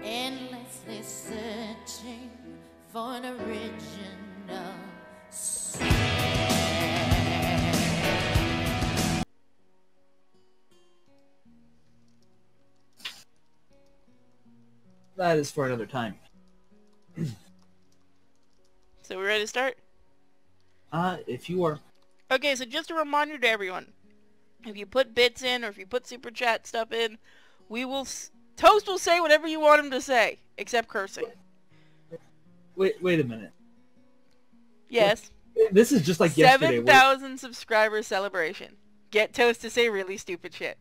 endlessly searching for an original sin. That is for another time. So we ready to start? If you are. Okay, so just a reminder to everyone. If you put bits in or if you put super chat stuff in, we will... Toast will say whatever you want him to say, except cursing. Wait a minute. Yes. This is just like yesterday. 7,000 subscriber celebration. Get Toast to say really stupid shit.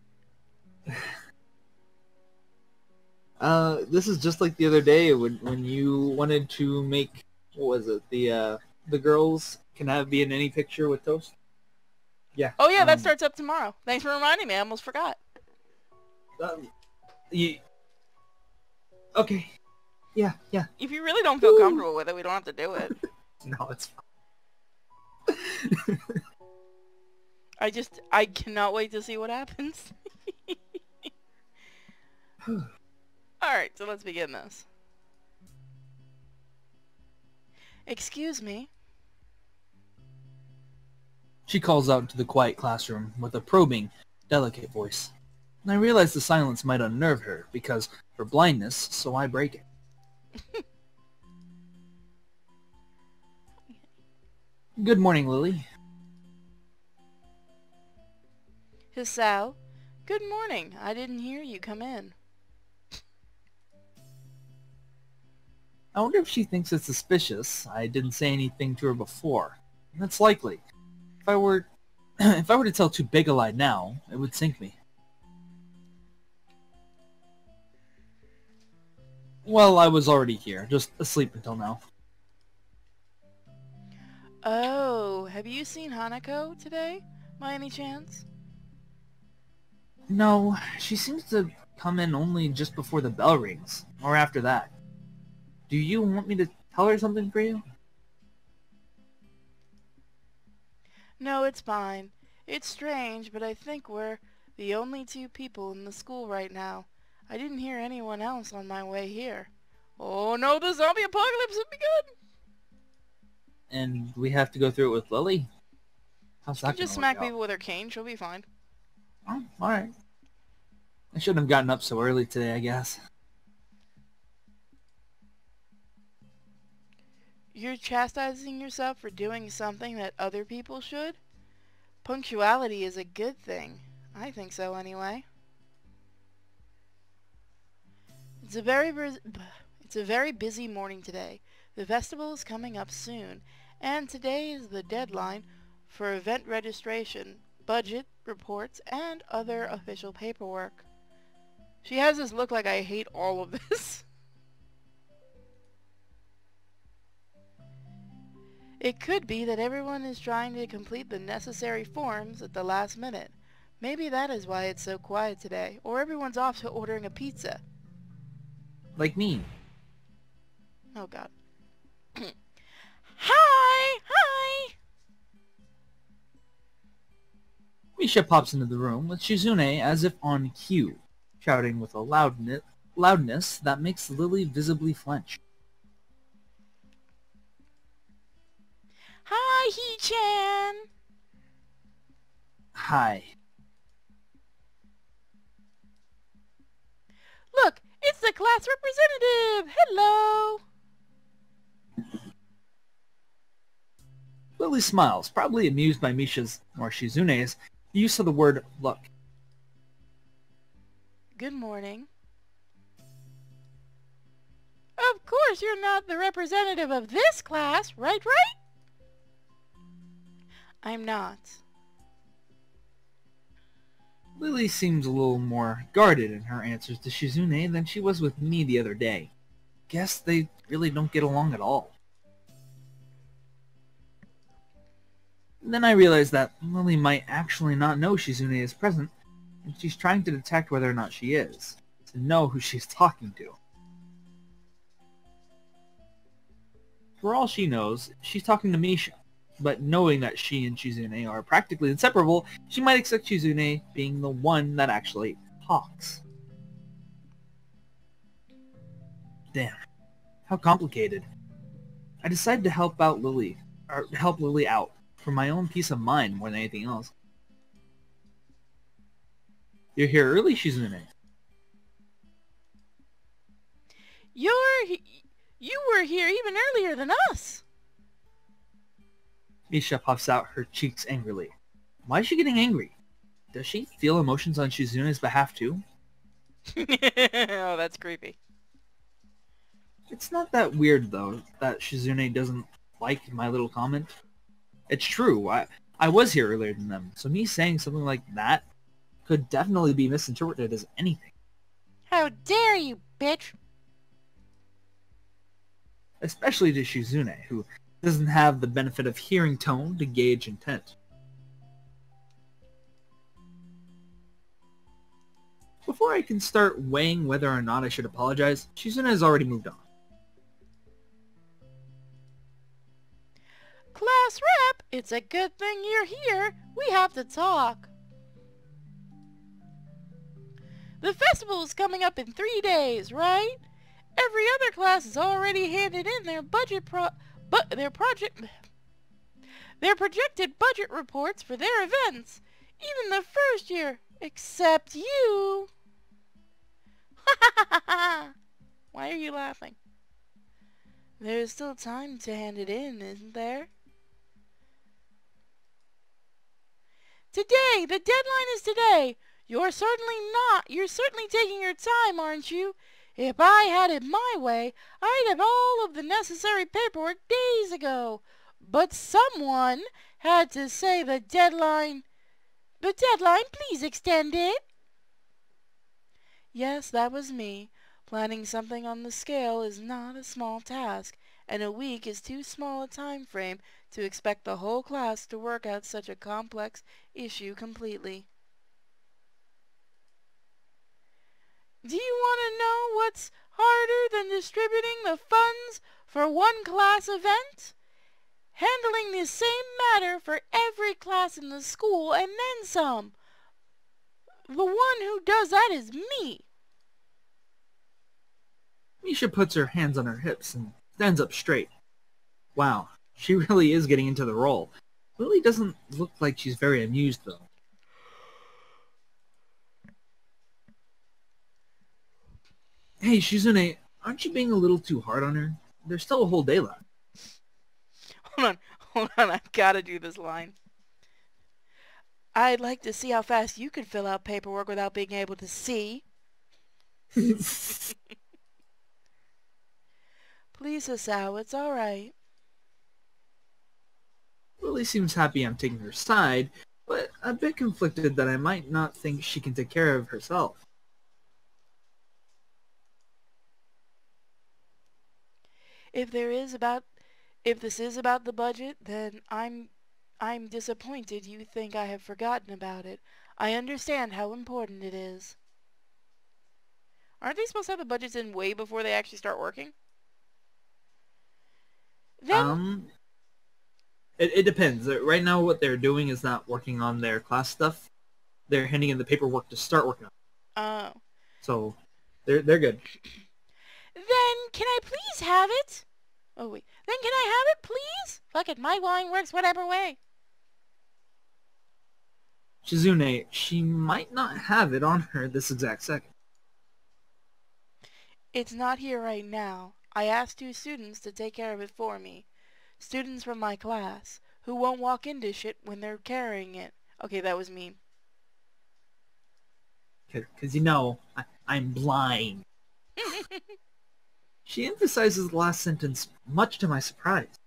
This is just like the other day when you wanted to make, what was it, the girls can be in any picture with Toast. Yeah. Oh yeah, that starts up tomorrow. Thanks for reminding me. I almost forgot. Okay. Yeah. If you really don't feel comfortable with it, we don't have to do it. No, it's fine. I cannot wait to see what happens. Alright, so let's begin this. Excuse me. She calls out into the quiet classroom with a probing, delicate voice. And I realize the silence might unnerve her because her blindness, so I break it. Good morning, Lily. Hisao. Good morning. I didn't hear you come in. I wonder if she thinks it's suspicious I didn't say anything to her before. That's likely. If I were to tell too big a lie now, it would sink me. Well, I was already here, just asleep until now. Oh, have you seen Hanako today, by any chance? No, she seems to come in only just before the bell rings, or after that. Do you want me to tell her something for you? No, it's fine. It's strange, but I think we're the only two people in the school right now. I didn't hear anyone else on my way here. Oh no, the zombie apocalypse would be good! And we have to go through it with Lily? How's that She just gonna smack work out? people with her cane, she'll be fine. Oh, alright. I shouldn't have gotten up so early today, I guess. You're chastising yourself for doing something that other people should? Punctuality is a good thing. I think so anyway. It's a very busy morning today. The festival is coming up soon, and today is the deadline for event registration, budget, reports, and other official paperwork. She has this look like I hate all of this. It could be that everyone is trying to complete the necessary forms at the last minute. Maybe that is why it's so quiet today, or everyone's off to ordering a pizza. Like me. Oh god. Hi! Misha pops into the room with Shizune as if on cue, shouting with a loudness that makes Lily visibly flinch. Hi, Hee-chan! Hi. Look, it's the class representative! Hello! Lily smiles, probably amused by Misha's, or Shizune's, use of the word look. Good morning. Of course you're not the representative of this class, right? I'm not. Lily seems a little more guarded in her answers to Shizune than she was with me the other day. Guess they really don't get along at all. Then I realize that Lily might actually not know Shizune is present, and she's trying to detect whether or not she is, to know who she's talking to. For all she knows, she's talking to Misha, but knowing that she and Shizune are practically inseparable, she might accept Shizune being the one that actually talks. Damn. How complicated. I decided to help Lily out, for my own peace of mind more than anything else. You're here early, Shizune. You were here even earlier than us. Misha puffs out her cheeks angrily. Why is she getting angry? Does she feel emotions on Shizune's behalf too? Oh, that's creepy. It's not that weird, though, that Shizune doesn't like my little comment. It's true, I was here earlier than them, so me saying something like that could definitely be misinterpreted as anything. How dare you, bitch! Especially to Shizune, who doesn't have the benefit of hearing tone to gauge intent. Before I can start weighing whether or not I should apologize, Shizune has already moved on. Class rep, it's a good thing you're here. We have to talk. The festival is coming up in 3 days, right? Every other class has already handed in their their projected budget reports for their events. Even the first year, except you. Why are you laughing? There's still time to hand it in, isn't there? Today! The deadline is today! You're certainly taking your time, aren't you? If I had it my way, I'd have all of the necessary paperwork days ago. But someone had to say the deadline, please extend it. Yes, that was me. Planning something on the scale is not a small task, and a week is too small a time frame to expect the whole class to work out such a complex issue completely. Do you want to know what's harder than distributing the funds for one class event? Handling the same matter for every class in the school and then some. The one who does that is me. Misha puts her hands on her hips and stands up straight. Wow, she really is getting into the role. Lily doesn't look like she's very amused, though. Hey, Shizune, aren't you being a little too hard on her? There's still a whole day left. Hold on, I've got to do this line. I'd like to see how fast you could fill out paperwork without being able to see. Please, Asao, it's alright. Lily seems happy I'm taking her side, but a bit conflicted that I might not think she can take care of herself. If this is about the budget, then I'm disappointed you think I have forgotten about it. I understand how important it is. Aren't they supposed to have the budgets in way before they actually start working? Then It depends. Right now what they're doing is not working on their class stuff. They're handing in the paperwork to start working on it. Oh. So, they're good. Then can I please have it? Oh wait. Then can I have it, please? Fuck it, my wine works whatever way. Shizune, she might not have it on her this exact second. It's not here right now. I asked 2 students to take care of it for me. Students from my class, who won't walk into shit when they're carrying it. Okay, that was me. Because you know, I'm blind. She emphasizes the last sentence, much to my surprise.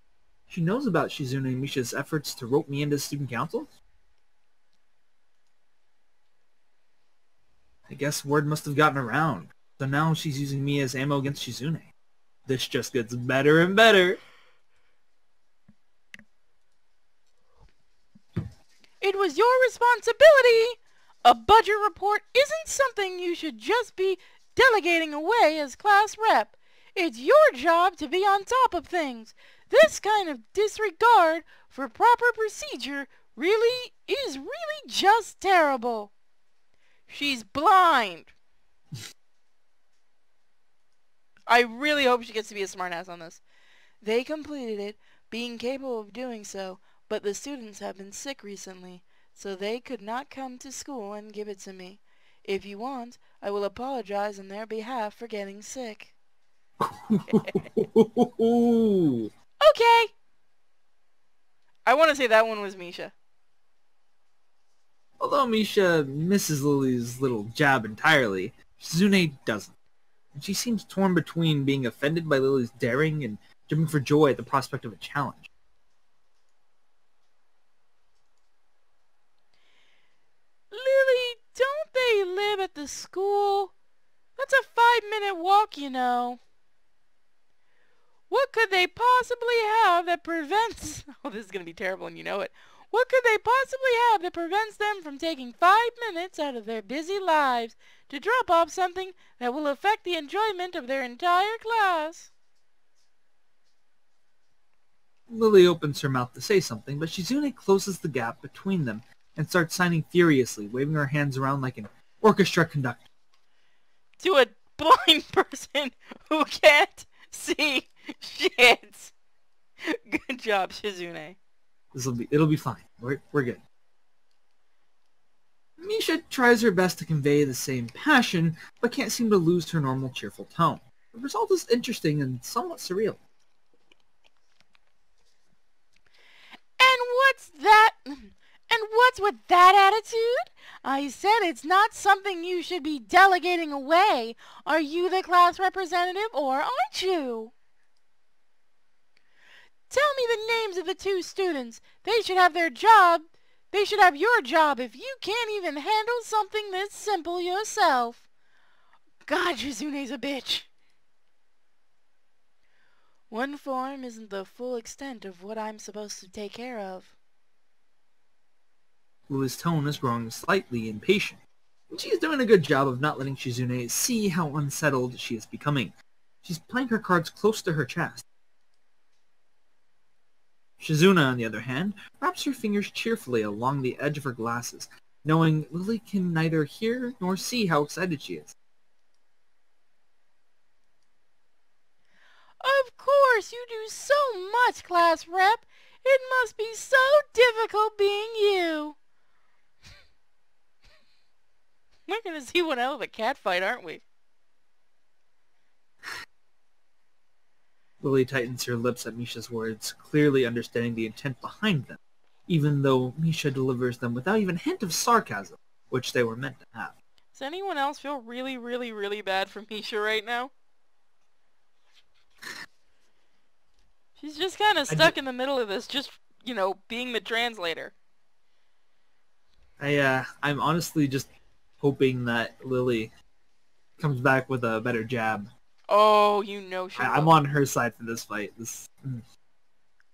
She knows about Shizune and Misha's efforts to rope me into student council? I guess word must have gotten around, so now she's using me as ammo against Shizune. This just gets better and better. It was your responsibility! A budget report isn't something you should just be delegating away as class rep. It's your job to be on top of things. This kind of disregard for proper procedure is really just terrible. She's blind. I really hope she gets to be a smartass on this. They completed it, being capable of doing so, but the students have been sick recently, so they could not come to school and give it to me. If you want, I will apologize on their behalf for getting sick. Okay. I want to say that one was Misha. Although Misha misses Lily's little jab entirely, Shizune doesn't. And she seems torn between being offended by Lily's daring and jumping for joy at the prospect of a challenge. Lily, don't they live at the school? That's a 5-minute walk, you know. What could they possibly have that prevents... Oh, this is going to be terrible and you know it. What could they possibly have that prevents them from taking 5 minutes out of their busy lives to drop off something that will affect the enjoyment of their entire class? Lily opens her mouth to say something, but Shizune closes the gap between them and starts signing furiously, waving her hands around like an orchestra conductor. To a blind person who can't see shit. Good job, Shizune. It'll be fine. We're good. Misha tries her best to convey the same passion, but can't seem to lose her normal cheerful tone. The result is interesting and somewhat surreal. And what's that? And what's with that attitude? I said it's not something you should be delegating away. Are you the class representative or aren't you? Tell me the names of the 2 students. They should have their job. They should have your job if you can't even handle something this simple yourself. God, Shizune's a bitch. One form isn't the full extent of what I'm supposed to take care of. Lily's tone is growing slightly impatient, and she is doing a good job of not letting Shizune see how unsettled she is becoming. She's playing her cards close to her chest. Shizuna, on the other hand, wraps her fingers cheerfully along the edge of her glasses, knowing Lily can neither hear nor see how excited she is. Of course, you do so much, class rep. It must be so difficult being you. We're going to see one hell of a cat fight, aren't we? Lily tightens her lips at Misha's words, clearly understanding the intent behind them, even though Misha delivers them without even a hint of sarcasm, which they were meant to have. Does anyone else feel really, really, really bad for Misha right now? She's just kind of stuck in the middle of this, just, you know, being the translator. I'm honestly just hoping that Lily comes back with a better jab. Oh, you know she will. I'm on her side for this fight.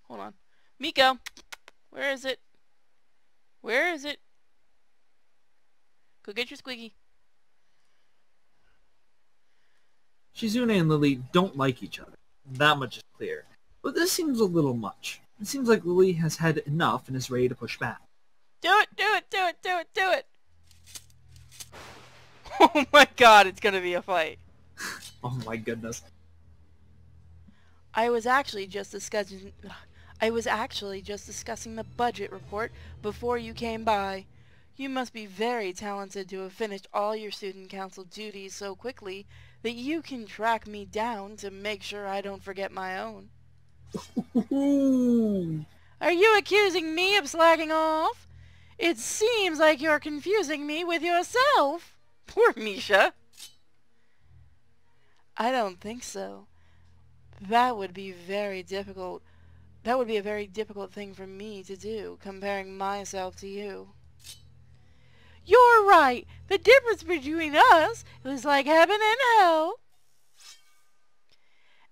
Hold on. Miko! Where is it? Where is it? Go get your squeaky. Shizune and Lily don't like each other. That much is clear. But this seems a little much. It seems like Lily has had enough and is ready to push back. Do it! Do it! Do it! Do it! Do it! Oh my god, it's gonna be a fight. Oh my goodness. I was actually just discussing the budget report before you came by. You must be very talented to have finished all your student council duties so quickly that you can track me down to make sure I don't forget my own. Are you accusing me of slacking off? It seems like you're confusing me with yourself. Poor Misha. I don't think so. That would be very difficult. That would be a very difficult thing for me to do, comparing myself to you. You're right. The difference between us is like heaven and hell.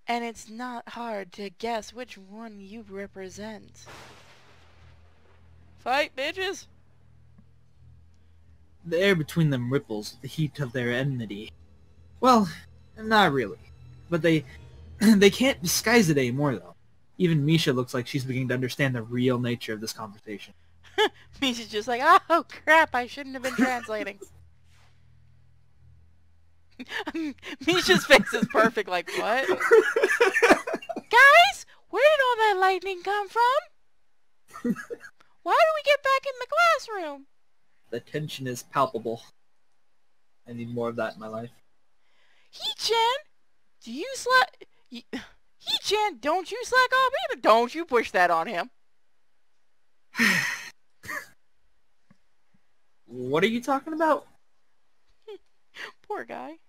And it's not hard to guess which one you represent. Fight, bitches! The air between them ripples with the heat of their enmity. Well, not really. But they can't disguise it anymore, though. Even Misha looks like she's beginning to understand the real nature of this conversation. Misha's just like, oh crap, I shouldn't have been translating. Misha's face is perfect, like, what? Guys, where did all that lightning come from? Why do we get back in the classroom? The tension is palpable. I need more of that in my life. He-chan, do you slack... He-chan, don't you slack off either. Don't you push that on him. What are you talking about? Poor guy.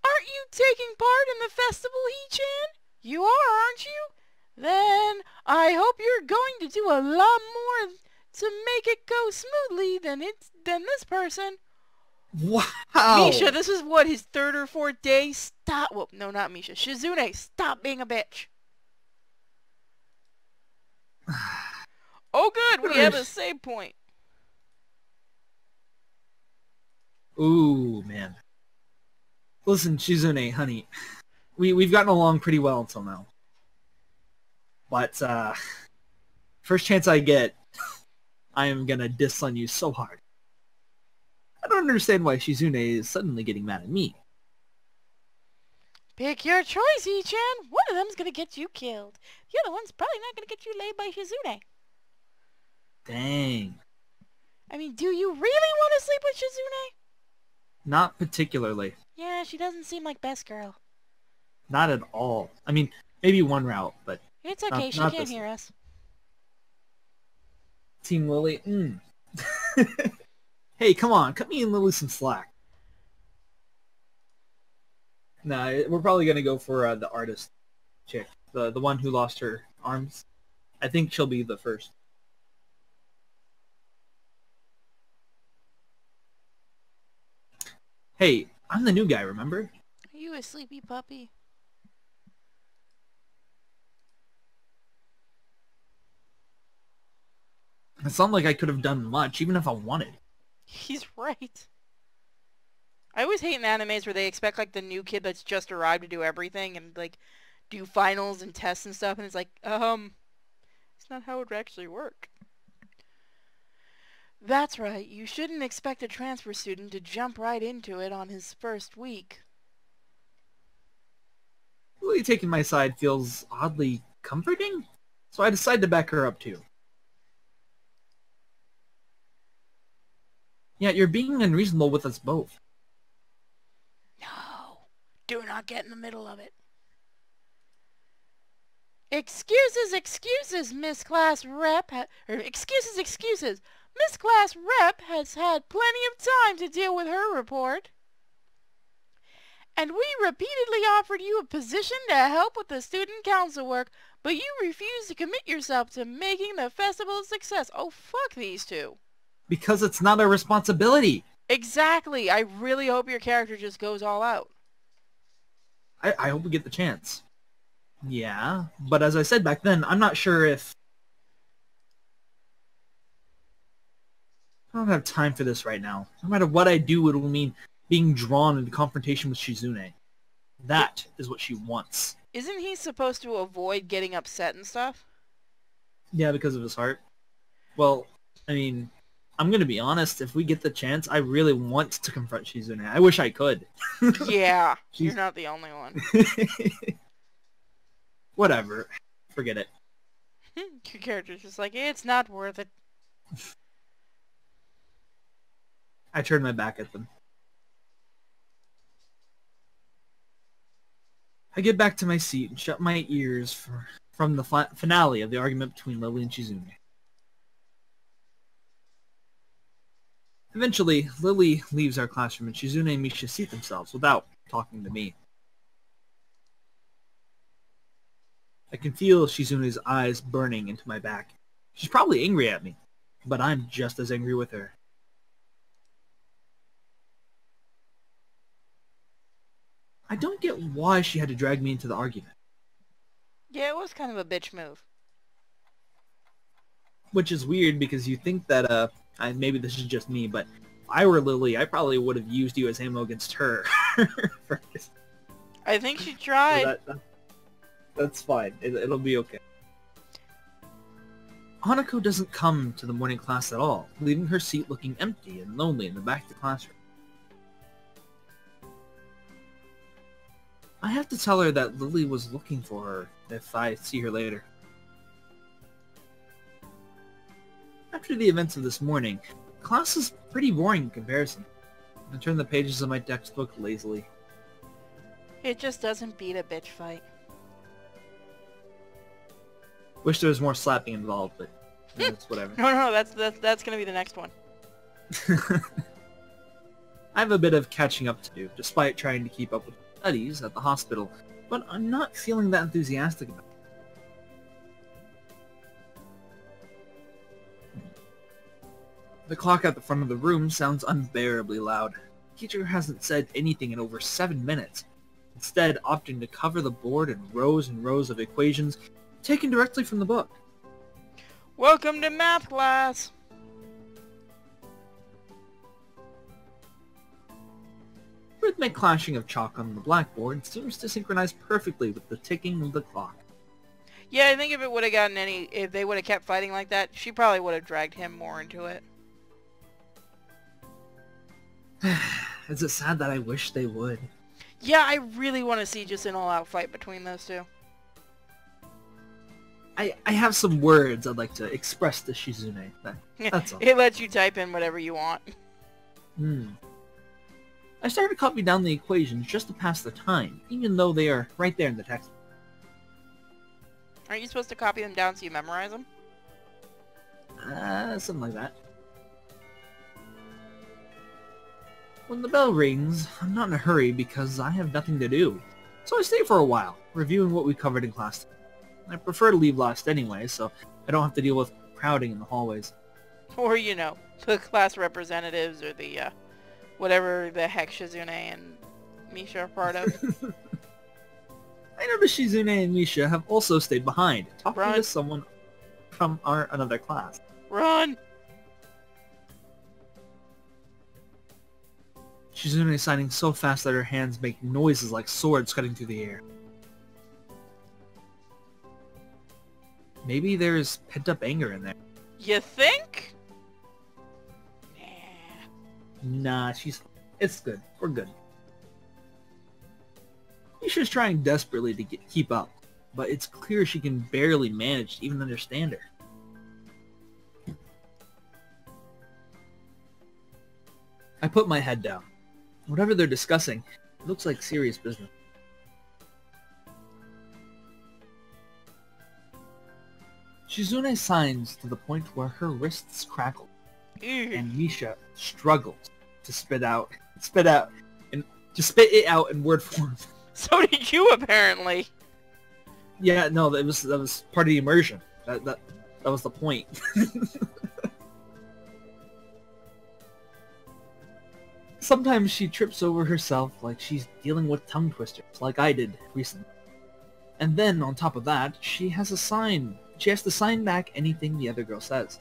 Aren't you taking part in the festival, He-chan? You are, aren't you? Then I hope you're going to do a lot more to make it go smoothly than this person. Wow! Misha, this is what, his third or fourth day? Stop. Well, no, not Misha. Shizune, stop being a bitch. Oh, good. We have a save point. Ooh, man. Listen, Shizune, honey. We've gotten along pretty well until now. But, first chance I get, I am gonna diss on you so hard. I don't understand why Shizune is suddenly getting mad at me. Pick your choice, He-chan. One of them's gonna get you killed. The other one's probably not gonna get you laid by Shizune. Dang. I mean, do you really want to sleep with Shizune? Not particularly. Yeah, she doesn't seem like best girl. Not at all. I mean, maybe one route, but... It's okay, she can't hear us. Team Lily, Hey, come on, cut me and Lily some slack. Nah, we're probably gonna go for the artist chick. The one who lost her arms. I think she'll be the first. Hey, I'm the new guy, remember? Are you a sleepy puppy? It's not like I could have done much, even if I wanted. He's right. I always hate in animes where they expect, like, the new kid that's just arrived to do everything and, like, do finals and tests and stuff, and it's like, it's not how it would actually work. That's right, you shouldn't expect a transfer student to jump right into it on his first week. Lily taking my side feels oddly comforting, so I decided to back her up too. Yeah, you're being unreasonable with us both. No, do not get in the middle of it. Excuses, excuses, Miss Class Rep. Excuses. Miss Class Rep has had plenty of time to deal with her report. And we repeatedly offered you a position to help with the student council work, but you refused to commit yourself to making the festival a success. Oh, fuck these two. Because it's not our responsibility. Exactly. I really hope your character just goes all out. I hope we get the chance. Yeah, but as I said back then, I'm not sure if... I don't have time for this right now. No matter what I do, it will mean being drawn into confrontation with Shizune. That is what she wants. Isn't he supposed to avoid getting upset and stuff? Yeah, because of his heart. Well, I mean, I'm going to be honest. If we get the chance, I really want to confront Shizune. I wish I could. Yeah, you're not the only one. Whatever. Forget it. Your character's just like, it's not worth it. I turned my back at them. I get back to my seat and shut my ears from the finale of the argument between Lily and Shizune. Eventually, Lily leaves our classroom and Shizune and Misha seat themselves without talking to me. I can feel Shizune's eyes burning into my back. She's probably angry at me, but I'm just as angry with her. I don't get why she had to drag me into the argument. Yeah, it was kind of a bitch move. Which is weird because you think that, maybe this is just me, but if I were Lily, I probably would have used you as ammo against her. I think she tried. So that's fine. It'll be okay. Hanako doesn't come to the morning class at all, leaving her seat looking empty and lonely in the back of the classroom. I have to tell her that Lily was looking for her if I see her later. After the events of this morning, class is pretty boring in comparison. I turn the pages of my textbook lazily. It just doesn't beat a bitch fight. Wish there was more slapping involved, but it's whatever. No, that's gonna be the next one. I have a bit of catching up to do, despite trying to keep up with studies at the hospital, but I'm not feeling that enthusiastic about it. The clock at the front of the room sounds unbearably loud. The teacher hasn't said anything in over 7 minutes, instead opting to cover the board in rows and rows of equations taken directly from the book. Welcome to math class! Rhythmic clashing of chalk on the blackboard seems to synchronize perfectly with the ticking of the clock. Yeah, I think if it would have gotten if they would have kept fighting like that, she probably would have dragged him more into it. Is it sad that I wish they would? Yeah, I really want to see just an all-out fight between those two. I have some words I'd like to express to Shizune. That's all. It lets you type in whatever you want. I started to copy down the equations just to pass the time, even though they are right there in the text. Aren't you supposed to copy them down so you memorize them? Something like that. When the bell rings, I'm not in a hurry because I have nothing to do. So I stay for a while, reviewing what we covered in class. I prefer to leave last anyway, so I don't have to deal with crowding in the hallways. Or, you know, the class representatives or the, whatever the heck Shizune and Misha are part of. I noticed Shizune and Misha have also stayed behind, talking Run. to someone from another class. Run! Shizune is signing so fast that her hands make noises like swords cutting through the air. Maybe there's pent-up anger in there. You think? Nah, it's good. We're good. Misha's trying desperately to keep up, but it's clear she can barely manage to even understand her. I put my head down. Whatever they're discussing, it looks like serious business. Shizune signs to the point where her wrists crackle, and Misha struggles to spit it out in word form. So did you, apparently. Yeah, no, that was part of the immersion. That was the point. Sometimes she trips over herself like she's dealing with tongue twisters, like I did recently. And then, on top of that, she has to sign back anything the other girl says.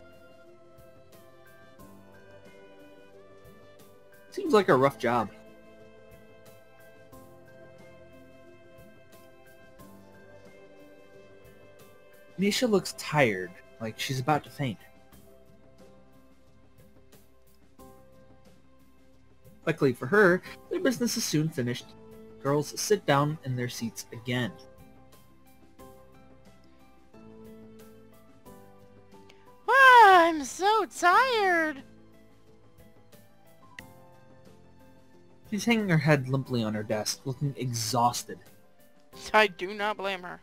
Seems like a rough job. Nisha looks tired, like she's about to faint. Luckily for her, their business is soon finished. Girls sit down in their seats again. I'm so tired. She's hanging her head limply on her desk, looking exhausted. I do not blame her.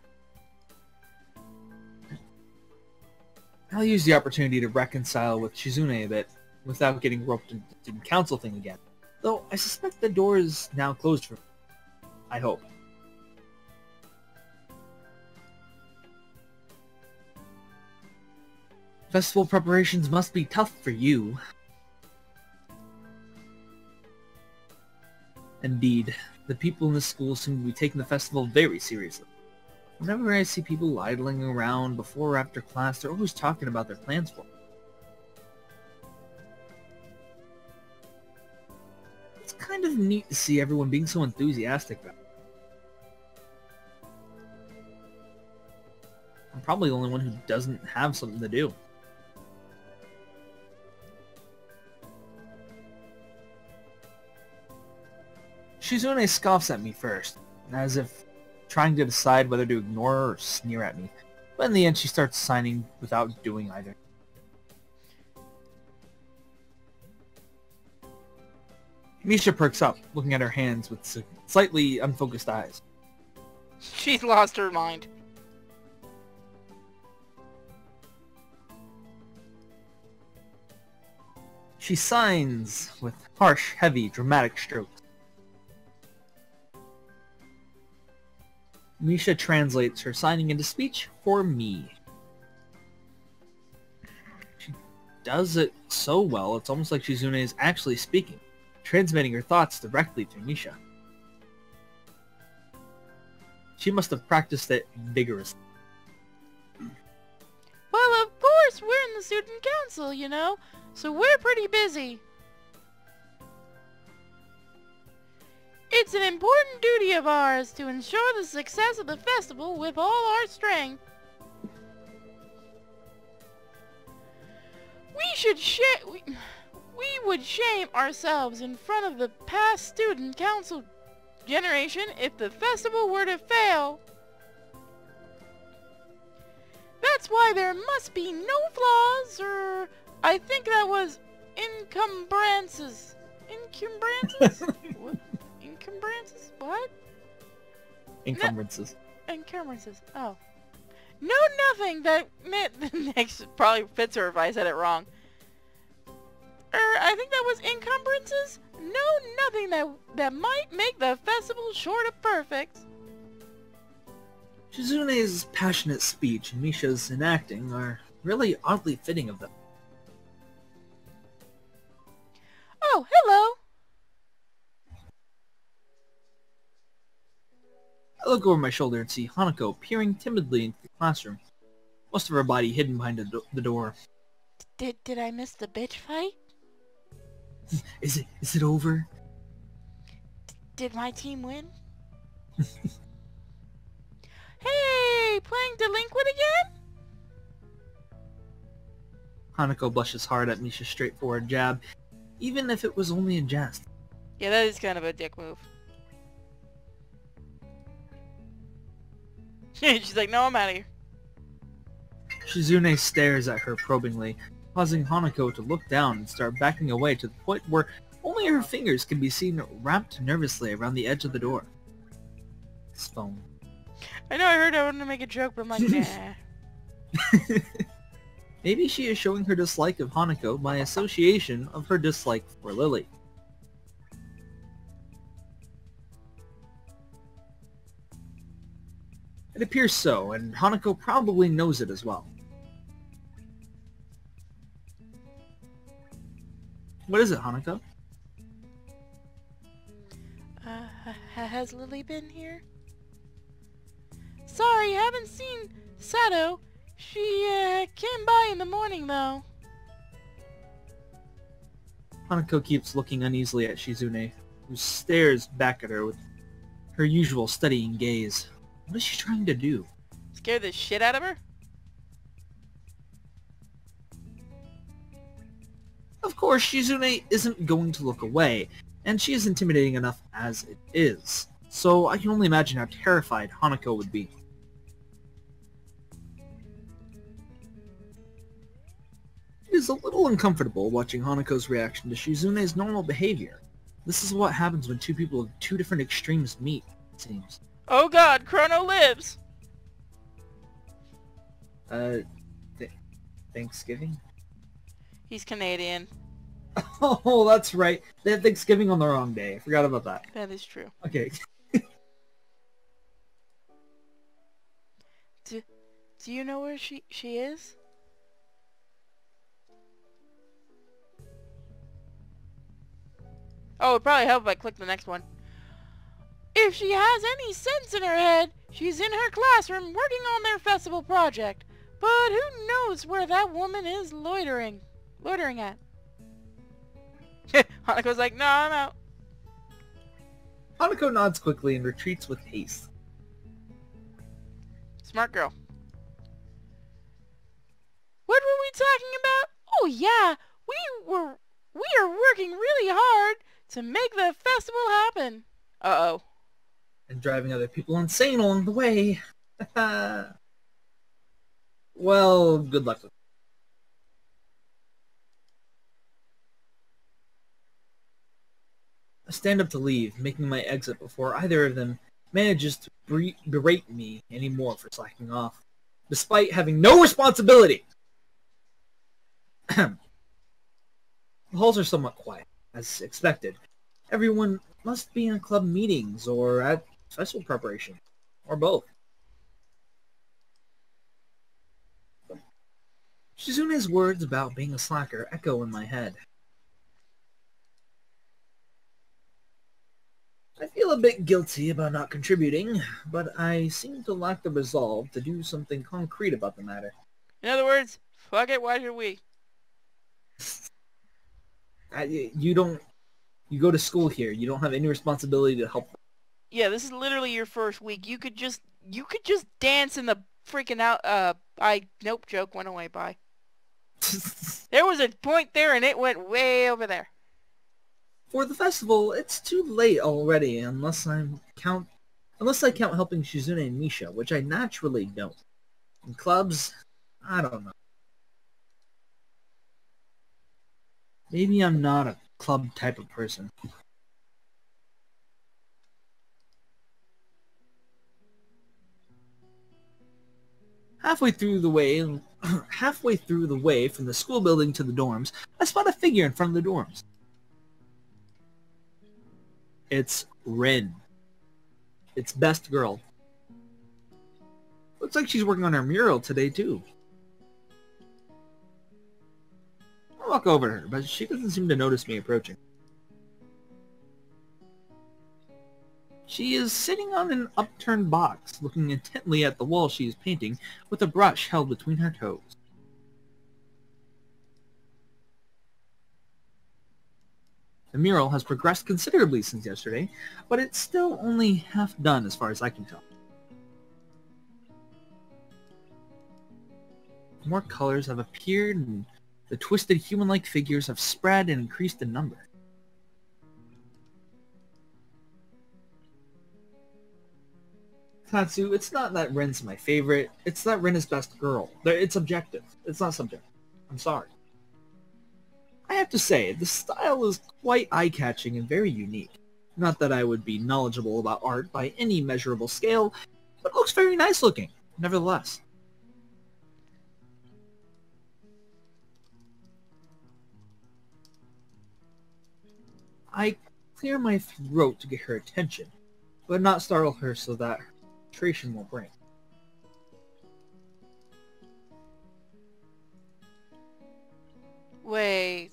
I'll use the opportunity to reconcile with Shizune a bit, without getting roped into the council thing again. Though I suspect the door is now closed for me. I hope. Festival preparations must be tough for you. Indeed, the people in this school seem to be taking the festival very seriously. Whenever I see people idling around before or after class, they're always talking about their plans for it. It's kind of neat to see everyone being so enthusiastic about it. I'm probably the only one who doesn't have something to do. Shizune scoffs at me first, as if trying to decide whether to ignore her or sneer at me. But in the end, she starts signing without doing either. Misha perks up, looking at her hands with slightly unfocused eyes. She's lost her mind. She signs with harsh, heavy, dramatic strokes. Misha translates her signing into speech for me. She does it so well, it's almost like Shizune is actually speaking, transmitting her thoughts directly to Misha. She must have practiced it vigorously. Well, of course, we're in the student council, you know, so we're pretty busy. It's an important duty of ours to ensure the success of the festival with all our strength. We would shame ourselves in front of the past student council generation if the festival were to fail. That's why there must be no flaws, or I think that was encumbrances. Encumbrances? What? Encumbrances? What? Encumbrances. Encumbrances. Oh. No, nothing that meant the next probably fits her if I said it wrong. I think that was encumbrances? No, nothing that might make the festival short of perfect. Shizune's passionate speech and Misha's enacting are really oddly fitting of them. Oh, hello! I look over my shoulder and see Hanako peering timidly into the classroom, most of her body hidden behind the door. Did I miss the bitch fight? Is it over? Did my team win? Hey, playing delinquent again? Hanako blushes hard at Misha's straightforward jab, even if it was only a jest. Yeah, that is kind of a dick move. She's like, no, I'm out of here. Shizune stares at her probingly, causing Hanako to look down and start backing away to the point where only her fingers can be seen wrapped nervously around the edge of the door. His phone. I know I heard I wanted to make a joke, but I'm like, nah. Maybe she is showing her dislike of Hanako by association of her dislike for Lily. It appears so, and Hanako probably knows it as well. What is it, Hanako? Has Lily been here? Sorry, haven't seen Sato. She came by in the morning, though. Hanako keeps looking uneasily at Shizune, who stares back at her with her usual studying gaze. What is she trying to do? Scare the shit out of her? Of course, Shizune isn't going to look away, and she is intimidating enough as it is, so I can only imagine how terrified Hanako would be. It is a little uncomfortable watching Hanako's reaction to Shizune's normal behavior. This is what happens when two people of two different extremes meet, it seems. Oh god, Chrono lives! Thanksgiving? He's Canadian. Oh, that's right. They had Thanksgiving on the wrong day. I forgot about that. That is true. Okay. Do you know where she is? Oh, it'd probably help if I click the next one. If she has any sense in her head, she's in her classroom working on their festival project. But who knows where that woman is loitering at? Hanako's like, no, I'm out. Hanako nods quickly and retreats with haste. Smart girl. What were we talking about? Oh yeah, we are working really hard to make the festival happen. Uh-oh. and driving other people insane along the way. Well, good luck with it. I stand up to leave, making my exit before either of them manages to berate me anymore for slacking off, despite having no responsibility. The halls are somewhat quiet, as expected. Everyone must be in club meetings or at festival preparation, or both. Shizune's words about being a slacker echo in my head. I feel a bit guilty about not contributing, but I seem to lack the resolve to do something concrete about the matter. In other words, fuck it, why should we? You go to school here. You don't have any responsibility to help. Yeah, this is literally your first week. You could just dance in the freaking out. Nope, joke went away. Bye. There was a point there, and it went way over there. For the festival, it's too late already, unless I count helping Shizune and Misha, which I naturally don't. In clubs, I don't know. Maybe I'm not a club type of person. Halfway through the way from the school building to the dorms, I spot a figure in front of the dorms. It's Rin. It's best girl. Looks like she's working on her mural today too. I walk over to her, but she doesn't seem to notice me approaching. She is sitting on an upturned box, looking intently at the wall she is painting, with a brush held between her toes. The mural has progressed considerably since yesterday, but it's still only half done as far as I can tell. More colors have appeared, and the twisted human-like figures have spread and increased in number. Tatsu, it's not that Rin's my favorite, it's that Rin is best girl. It's objective. It's not subjective. I'm sorry. I have to say, the style is quite eye-catching and very unique. Not that I would be knowledgeable about art by any measurable scale, but it looks very nice looking, nevertheless. I clear my throat to get her attention, but not startle her so that her concentration will break. Wait.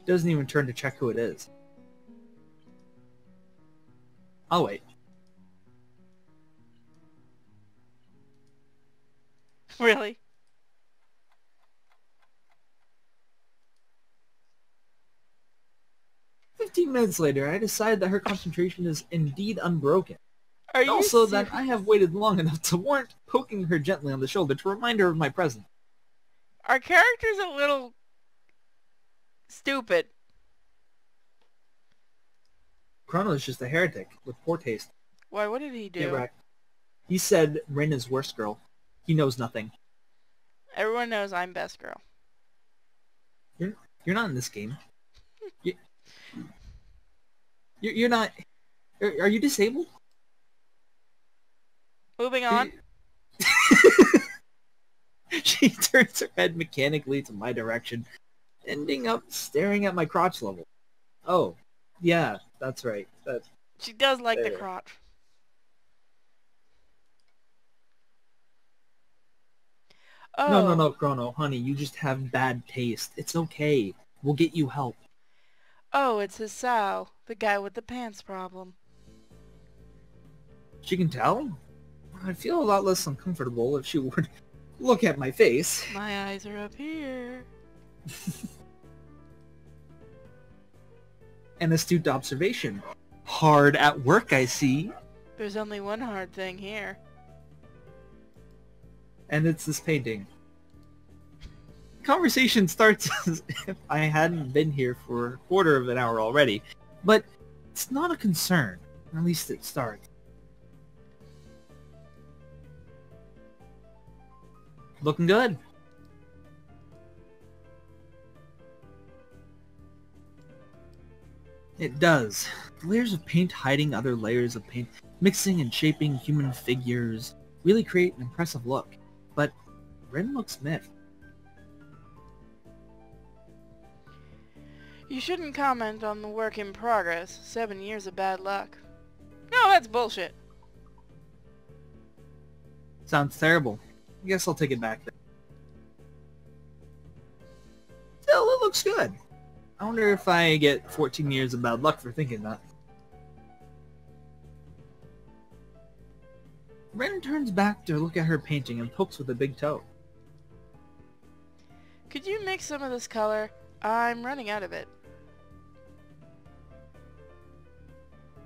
Doesn't even turn to check who it is. I'll wait. Really? "15 minutes later, I decide that her concentration is indeed unbroken. Are And you also serious? that I have waited long enough to warrant poking her gently on the shoulder to remind her of my presence. Our character's a little stupid. Chrono is just a heretic with poor taste. Why, what did he do? Get wrecked. He said Rin is worst girl. He knows nothing. Everyone knows I'm best girl. You're not in this game. You're not... Are you disabled? Moving on. She turns her head mechanically to my direction, ending up staring at my crotch level. Oh, yeah, that's right. She does like the There. crotch. Oh. No, Chrono, honey, you just have bad taste. It's okay. We'll get you help. Oh, it's Hisao, the guy with the pants problem. She can tell? I'd feel a lot less uncomfortable if she were to look at my face. My eyes are up here. An astute observation. Hard at work, I see. There's only one hard thing here. And it's this painting. Conversation starts as if I hadn't been here for a quarter of an hour already, but It's not a concern. At least it starts. Looking good. It does. Layers of paint hiding other layers of paint, mixing and shaping human figures, really create an impressive look. But Ren looks miffed. You shouldn't comment on the work in progress. 7 years of bad luck. No, that's bullshit. Sounds terrible. I guess I'll take it back then. Still, it looks good. I wonder if I get 14 years of bad luck for thinking that. Ren turns back to look at her painting and pokes with a big toe. Could you mix some of this color? I'm running out of it.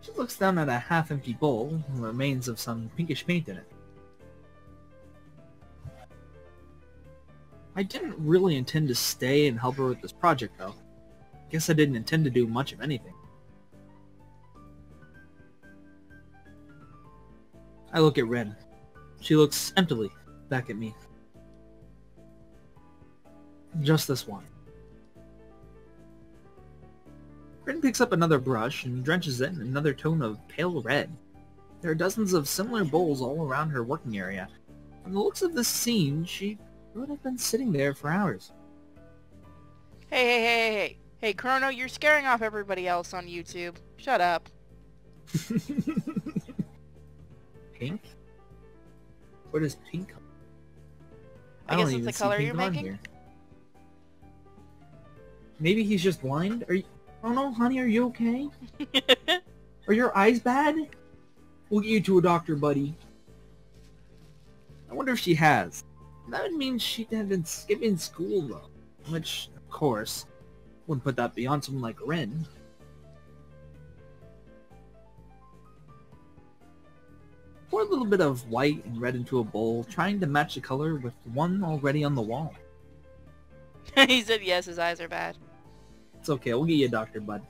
She looks down at a half-empty bowl with remains of some pinkish paint in it. I didn't really intend to stay and help her with this project, though. Guess I didn't intend to do much of anything. I look at Ren. She looks emptily back at me. Just this one. Ren picks up another brush and drenches it in another tone of pale red. There are dozens of similar bowls all around her working area. From the looks of this scene, she would have been sitting there for hours. Hey. Hey, Chrono, you're scaring off everybody else on YouTube. Shut up. Pink? Where does pink come? I don't guess it's even the see color pink you're on making? here. Maybe he's just blind? Are you... Oh no, honey, are you okay? Are your eyes bad? We'll get you to a doctor, buddy. I wonder if she has. That would mean she'd have been skipping school, though. Which, of course, wouldn't put that beyond someone like Ren. Pour a little bit of white and red into a bowl, trying to match the color with one already on the wall. He said yes, his eyes are bad. It's okay, we'll get you a doctor, bud.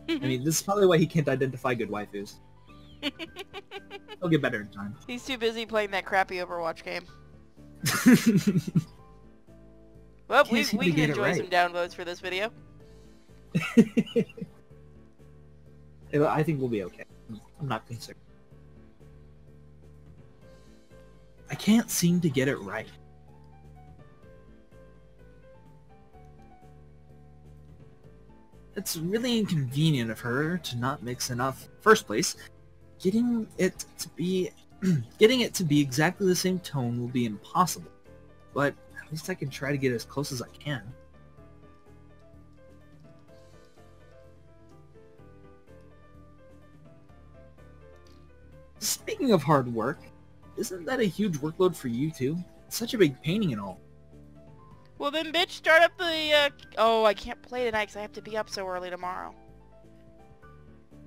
I mean, this is probably why he can't identify good waifus. He'll get better in time. He's too busy playing that crappy Overwatch game. Well, we can enjoy some downloads for this video. I think we'll be okay. I'm not concerned. I can't seem to get it right. It's really inconvenient of her to not mix enough in the first place. Getting it to be exactly the same tone will be impossible. But at least I can try to get as close as I can. Speaking of hard work, isn't that a huge workload for you too? It's such a big painting and all. Well then, bitch, start up the, Oh, I can't play tonight because I have to be up so early tomorrow.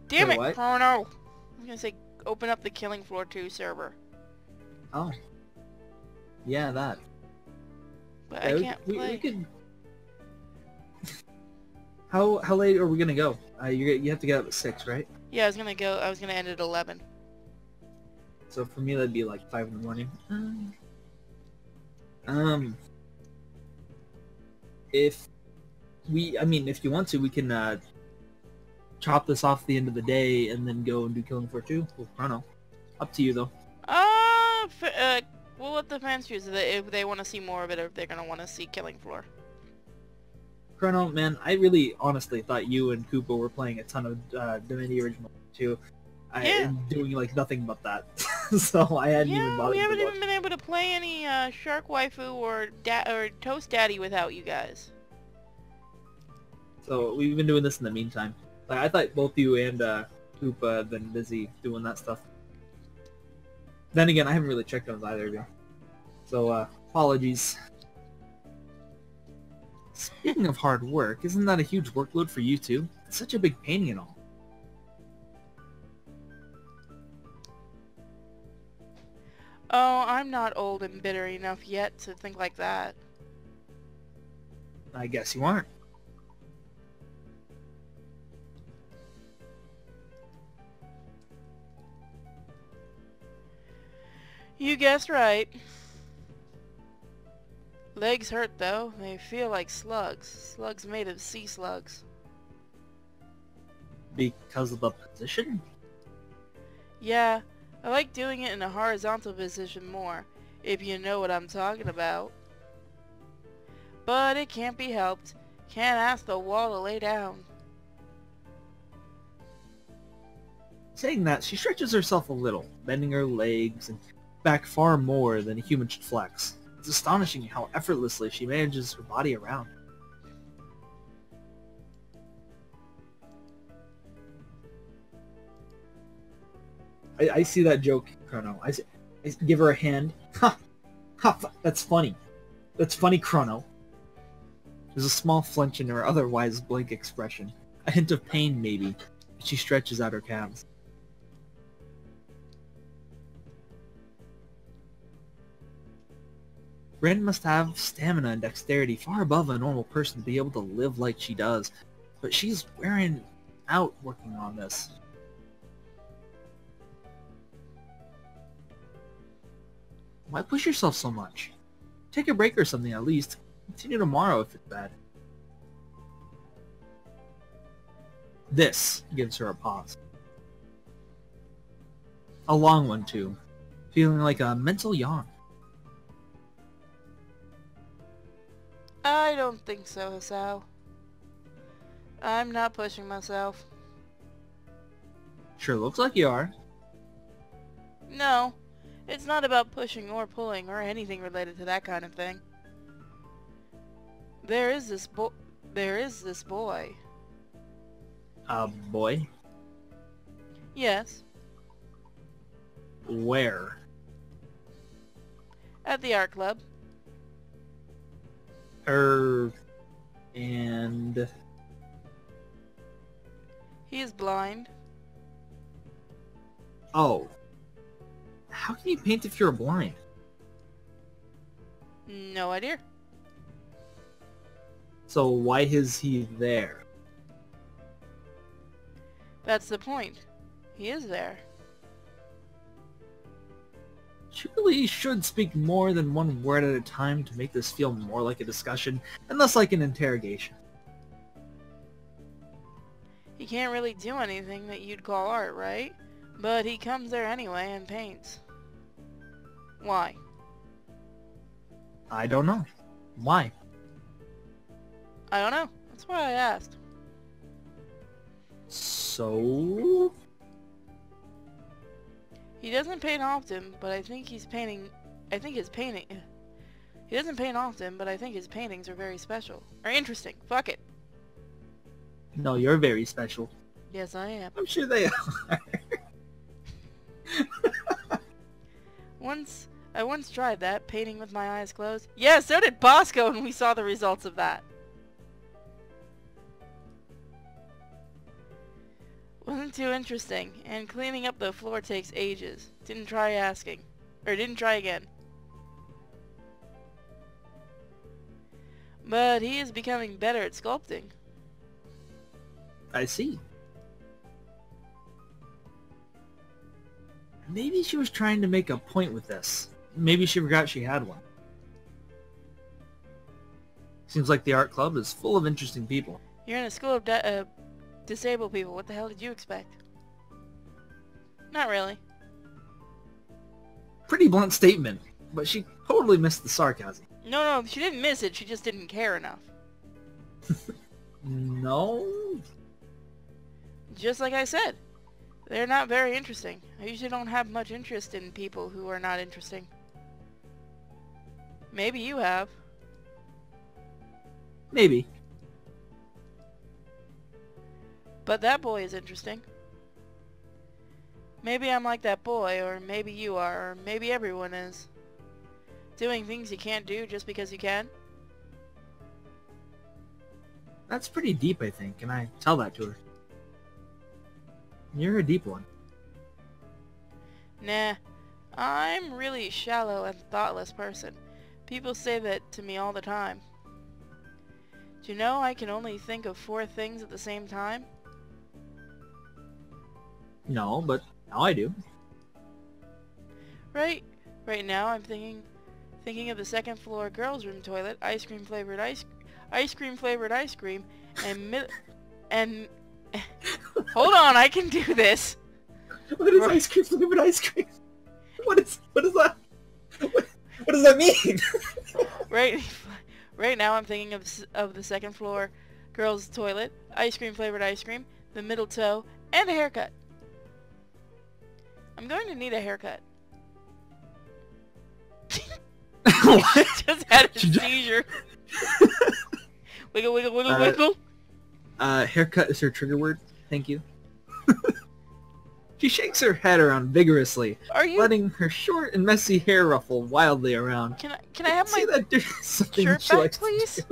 Damn it, what? Chrono! I was gonna say, open up the Killing Floor 2 server. Oh. Yeah, that. But Yeah, I can't play. We could... How late are we gonna go? You have to get up at 6, right? Yeah, I was gonna end at 11. So for me, that'd be like 5 in the morning. If you want to, we can chop this off the end of the day and then go and do Killing Floor 2 with Chrono. Up to you, though. We'll let the fans choose if they want to see more of it or if they're gonna want to see Killing Floor. Chrono, man, I really honestly thought you and Koopa were playing a ton of Divinity Original 2. And doing like nothing but that. So I hadn't even bothered to we haven't look. even been able to play any Shark Waifu or Toast Daddy without you guys. So we've been doing this in the meantime. Like, I thought both you and Koopa have been busy doing that stuff. Then again, I haven't really checked on either of you. So apologies. Speaking of hard work, isn't that a huge workload for you too? It's such a big painting and all. Oh, I'm not old and bitter enough yet to think like that. I guess you aren't. You guessed right. Legs hurt though. They feel like slugs. Slugs made of sea slugs. Because of the position? Yeah, I like doing it in a horizontal position more, if you know what I'm talking about. But it can't be helped. Can't ask the wall to lay down. Saying that, she stretches herself a little, bending her legs and back far more than a human should flex. It's astonishing how effortlessly she manages her body around. I see that joke, Chrono. I give her a hand. Ha! Ha! That's funny. That's funny, Chrono. There's a small flinch in her otherwise blank expression. A hint of pain, maybe. She stretches out her calves. Ren must have stamina and dexterity far above a normal person to be able to live like she does, but she's wearing out working on this. Why push yourself so much? Take a break or something at least. Continue tomorrow if it's bad. This gives her a pause. A long one too, feeling like a mental yawn. I don't think so, Hasao. I'm not pushing myself. Sure looks like you are. No, it's not about pushing or pulling or anything related to that kind of thing. There is this boy. A boy? Yes, Where? at the art club. And... He is blind. Oh. How can you paint if you're blind? No idea. So why is he there? That's the point. He is there. She really should speak more than one word at a time to make this feel more like a discussion and less like an interrogation. He can't really do anything that you'd call art, right? But he comes there anyway and paints. Why? I don't know. Why? I don't know. That's why I asked. So... He doesn't paint often, but I think he's painting... He doesn't paint often, but I think his paintings are very special. Or interesting. Fuck it. No, you're very special. Yes, I am. I'm sure they are. I once tried that, painting with my eyes closed. Yeah, so did Bosco when we saw the results of that. Wasn't too interesting, and cleaning up the floor takes ages. Didn't try again. But he is becoming better at sculpting. I see. Maybe she was trying to make a point with this. Maybe she forgot she had one. Seems like the art club is full of interesting people. You're in a school of disabled people. What the hell did you expect? Not really. Pretty blunt statement, but she totally missed the sarcasm. No, she didn't miss it. She just didn't care enough. No? Just like I said. They're not very interesting. I usually don't have much interest in people who are not interesting. Maybe you have. Maybe. But that boy is interesting. Maybe I'm like that boy, or maybe you are, or maybe everyone is. Doing things you can't do just because you can. That's pretty deep, I think, and I tell that to her. You're a deep one. Nah, I'm really shallow and thoughtless person. People say that to me all the time. Do you know I can only think of 4 things at the same time? No, but now I do. Right Right now, I'm thinking of the second floor girls' room toilet, ice cream flavored ice cream, and hold on, I can do this. What is ice cream flavored ice cream? What is that? What does that mean? Right now, I'm thinking of the second floor girls' toilet, ice cream flavored ice cream, the middle toe, and a haircut. I'm going to need a haircut. What? Just had a seizure. Wiggle, wiggle, wiggle, wiggle. Haircut is her trigger word. Thank you. She shakes her head around vigorously, letting her short and messy hair ruffle wildly around. Can I have my shirt back, please?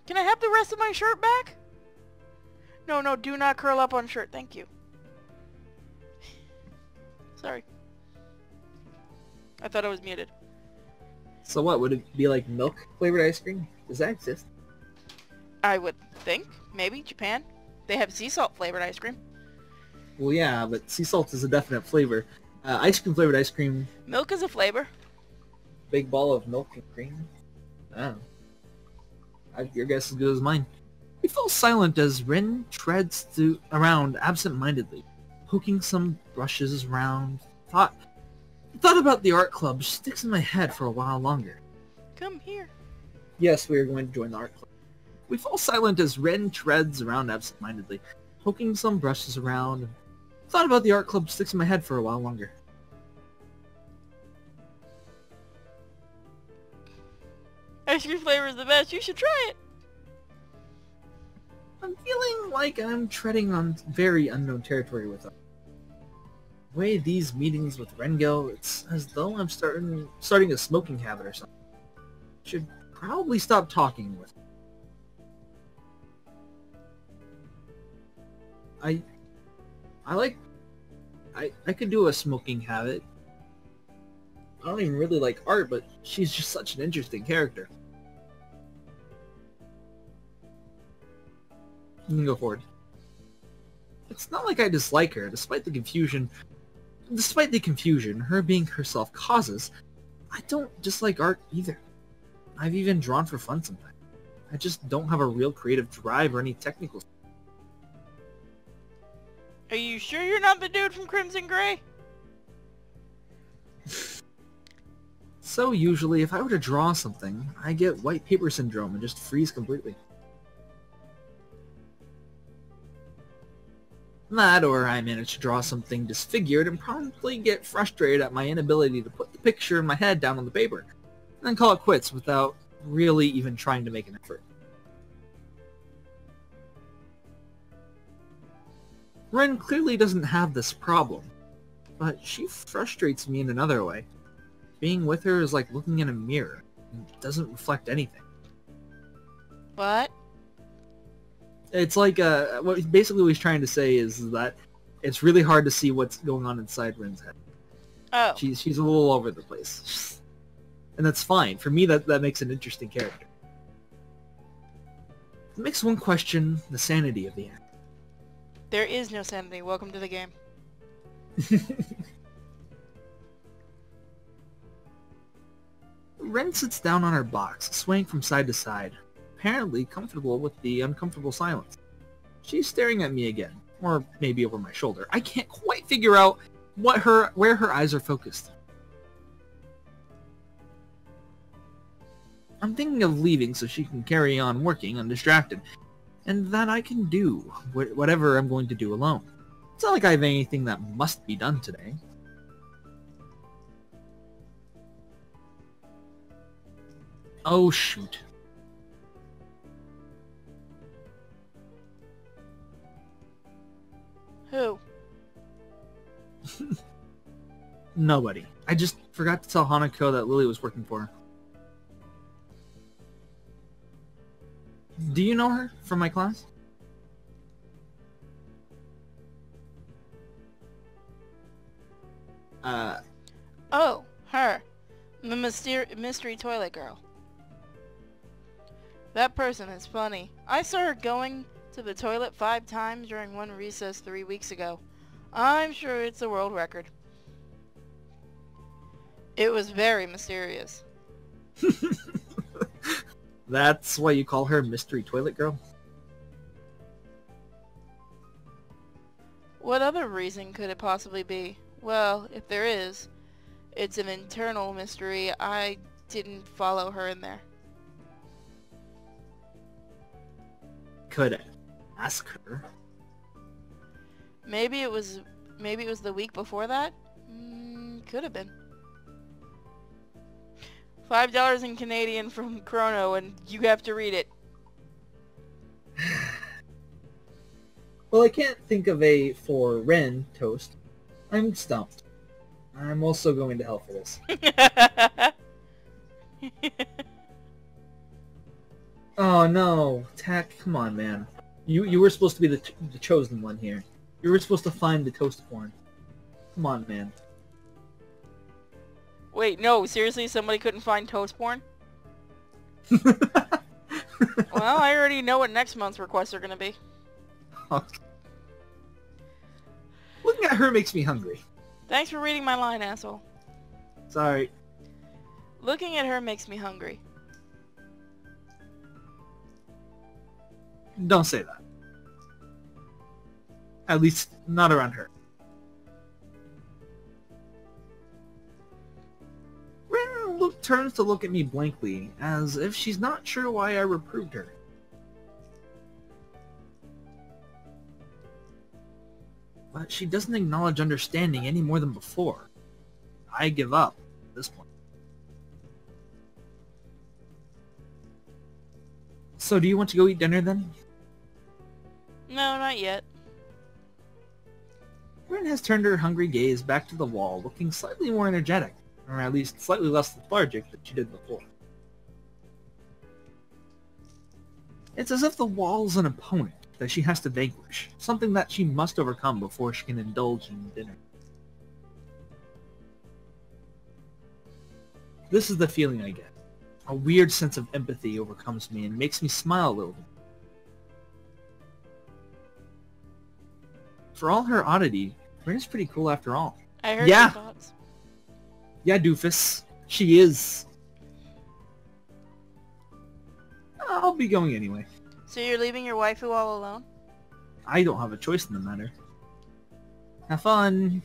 Can I have the rest of my shirt back? No, do not curl up on shirt. Thank you. Sorry. I thought I was muted. So what, would it be like milk flavored ice cream? Does that exist? I would think. Maybe. Japan. They have sea salt flavored ice cream. Well, yeah, but sea salt is a definite flavor. Ice cream flavored ice cream. Milk is a flavor. Big ball of milk and cream? I don't know. Your guess is as good as mine. We fall silent as Rin treads around absent-mindedly, poking some brushes around. Thought about the art club sticks in my head for a while longer. Come here. Yes, we are going to join the art club. We fall silent as Ren treads around absent-mindedly, poking some brushes around. Thought about the art club sticks in my head for a while longer. Ice cream flavor is the best. You should try it. I'm feeling like I'm treading on very unknown territory with them. The way these meetings with Ren go, it's as though I'm starting a smoking habit or something. Should probably stop talking with them. I could do a smoking habit. I don't even really like art, but she's just such an interesting character. You can go forward. It's not like I dislike her, despite the confusion her being herself causes. I don't dislike art either. I've even drawn for fun sometimes. I just don't have a real creative drive or any technical. Are you sure you're not the dude from Crimson Gray? So usually, if I were to draw something, I get white paper syndrome and just freeze completely. That, or I manage to draw something disfigured and promptly get frustrated at my inability to put the picture in my head down on the paper, and then call it quits without really even trying to make an effort. Ren clearly doesn't have this problem, but she frustrates me in another way. Being with her is like looking in a mirror. It doesn't reflect anything. What? It's like, basically what he's trying to say is that it's really hard to see what's going on inside Ren's head. Oh. She's a little over the place. And that's fine. For me, that makes an interesting character. It makes one question the sanity of the act. There is no sanity. Welcome to the game. Ren sits down on her box, swaying from side to side, apparently comfortable with the uncomfortable silence. She's staring at me again, or maybe over my shoulder. I can't quite figure out where her eyes are focused. I'm thinking of leaving so she can carry on working undistracted, and that I can do whatever I'm going to do alone. It's not like I have anything that must be done today. Oh shoot. Who? Nobody. I just forgot to tell Hanako that Lily was working for her. Do you know her from my class? Oh, her. The mystery toilet girl. That person is funny. I saw her going to the toilet 5 times during one recess 3 weeks ago. I'm sure it's a world record. It was very mysterious. That's why you call her Mystery Toilet Girl? What other reason could it possibly be? Well, if there is, it's an internal mystery. I didn't follow her in there. Could ask her. Maybe it was the week before that? Could have been. $5 in Canadian from Chrono, and you have to read it. Well, I can't think of a for Ren toast. I'm stumped. I'm also going to hell for this. Oh no, Tack, come on, man. You were supposed to be the chosen one here. You were supposed to find the toast porn. Come on, man. Wait, no, seriously, somebody couldn't find toast porn? Well, I already know what next month's requests are gonna be. Okay. Looking at her makes me hungry. Thanks for reading my line, asshole. Sorry. Looking at her makes me hungry. Don't say that. At least, not around her. Ren turns to look at me blankly, as if she's not sure why I reproved her. But she doesn't acknowledge understanding any more than before. I give up at this point. So do you want to go eat dinner then? No, not yet. Ren has turned her hungry gaze back to the wall, looking slightly more energetic, or at least slightly less lethargic than she did before. It's as if the wall is an opponent that she has to vanquish, something that she must overcome before she can indulge in dinner. This is the feeling I get. A weird sense of empathy overcomes me and makes me smile a little bit. For all her oddity, Ren is pretty cool after all. I heard Yeah. your thoughts. Yeah, doofus. She is. I'll be going anyway. So you're leaving your waifu all alone? I don't have a choice in the matter. Have fun.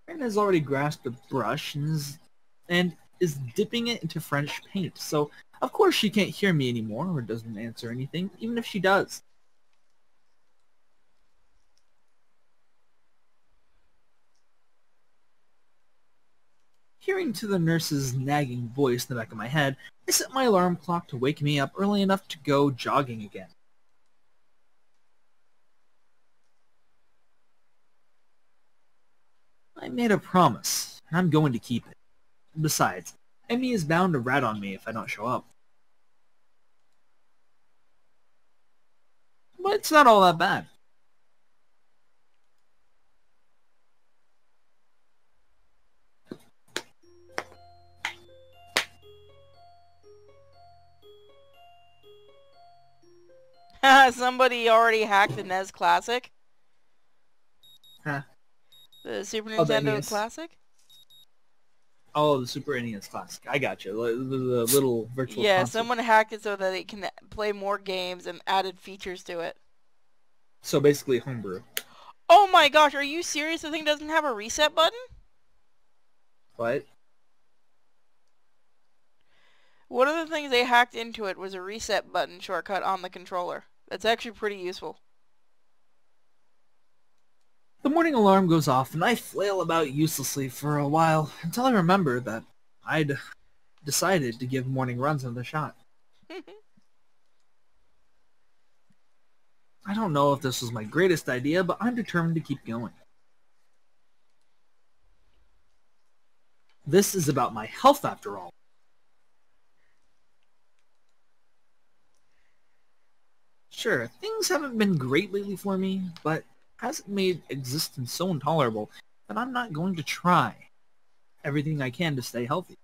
Ren has already grasped a brush and is dipping it into French paint, so of course she can't hear me anymore or doesn't answer anything, even if she does. Hearing to the nurse's nagging voice in the back of my head, I set my alarm clock to wake me up early enough to go jogging again. I made a promise, and I'm going to keep it. Besides, Emmy is bound to rat on me if I don't show up. But it's not all that bad. Somebody already hacked the NES Classic? Huh? The Super Oh, the Nintendo NES. Classic? Oh, the Super NES Classic. I got you. The little virtual Yeah, console. someone hacked it so that it can play more games and added features to it. So basically homebrew. Oh my gosh, are you serious? The thing doesn't have a reset button? What? One of the things they hacked into it was a reset button shortcut on the controller. That's actually pretty useful. The morning alarm goes off and I flail about uselessly for a while until I remember that I'd decided to give morning runs another shot. I don't know if this was my greatest idea, but I'm determined to keep going. This is about my health after all. Sure, things haven't been great lately for me, but hasn't made existence so intolerable that I'm not going to try everything I can to stay healthy.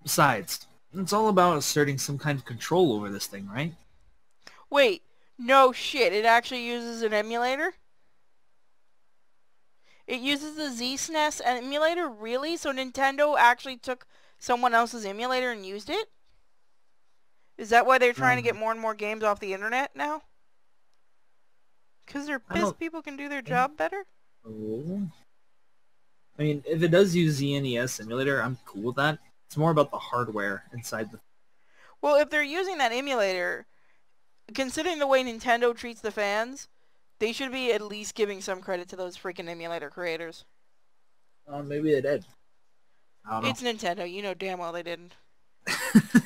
Besides, it's all about asserting some kind of control over this thing, right? Wait, No shit, it actually uses an emulator? It uses the Z-SNES emulator? Really? So Nintendo actually took someone else's emulator and used it? Is that why they're trying to get more and more games off the internet now? Because they're I pissed don't people can do their think job better? so. I mean, if it does use ZNES emulator, I'm cool with that. It's more about the hardware inside the... Well, if they're using that emulator, considering the way Nintendo treats the fans, they should be at least giving some credit to those freaking emulator creators. Maybe they did. I don't know. It's Nintendo, you know damn well they didn't.